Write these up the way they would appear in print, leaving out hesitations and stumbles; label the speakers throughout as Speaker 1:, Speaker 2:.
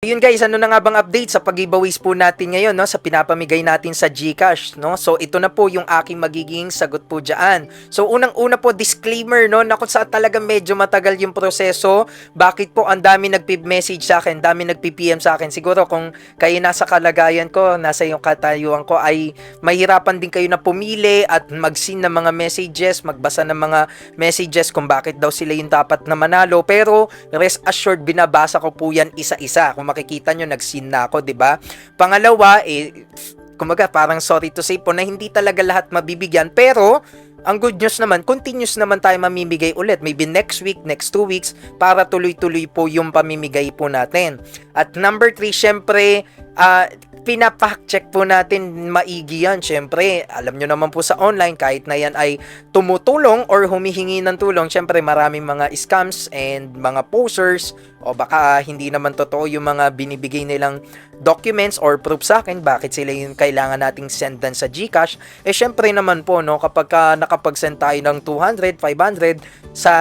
Speaker 1: Yun guys, ano na nga bang update sa pag-giveaways po natin ngayon, no, sa pinapamigay natin sa GCash, no? So ito na po yung aking magiging sagot po diyan. So unang-una po, disclaimer, no, na kung saan talaga medyo matagal yung proseso. Bakit po ang dami nagpi-message sa akin, dami nagpi-PM sa akin. Siguro kung kayo nasa kalagayan ko, nasa yung katayuan ko, ay mahirapan din kayo na pumili at mag-send ng mga messages, magbasa ng mga messages kung bakit daw sila yung dapat na manalo. Pero rest assured, binabasa ko po yan isa-isa. Kung makikita nyo, nag-seen na ako, 'di ba? Pangalawa, kumaga parang sorry to say po na hindi talaga lahat mabibigyan, pero ang good news naman, continuous naman tayo mamimigay ulit. Maybe next week, next 2 weeks, para tuloy-tuloy po yung pamimigay po natin. At number 3, syempre, pinapack-check po natin maigi yan. Syempre, alam nyo naman po sa online, kahit na yan ay tumutulong or humihingi ng tulong, syempre maraming mga scams and mga posers o baka hindi naman totoo yung mga binibigay nilang documents or proof sa akin, bakit sila yung kailangan nating sendan sa GCash. Syempre naman po, no, kapag nakapag-send tayo ng 200, 500 sa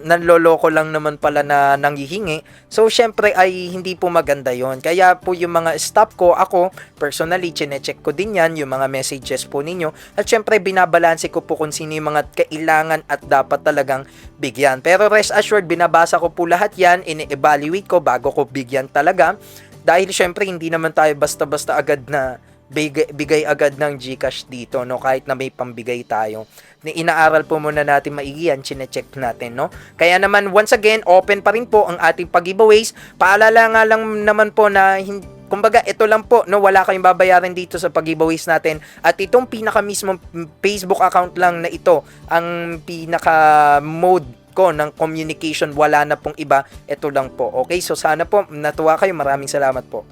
Speaker 1: nanloloko lang naman pala na nanghihingi, so syempre ay hindi po maganda yon. Kaya po yung mga staff ko, ako personally, chinecheck ko din yan, yung mga messages po ninyo, at syempre binabalanse ko po kung sino yung mga kailangan at dapat talagang bigyan. Pero rest assured, binabasa ko po lahat yan, ini-evaluate ko bago ko bigyan talaga. Dahil syempre hindi naman tayo basta-basta agad na bigay agad ng GCash dito, no, kahit na may pambigay tayo. Inaaral po muna natin maigi yan, chinecheck natin, no. Kaya naman, once again, open pa rin po ang ating pag-giveaways. Paalala nga lang naman po na kumbaga ito lang po, no, wala kayong babayaran dito sa pag-giveaways natin, at itong pinaka mismong Facebook account lang na ito ang pinaka mode ko ng communication, wala na pong iba, ito lang po. Okay, so sana po natuwa kayo, maraming salamat po.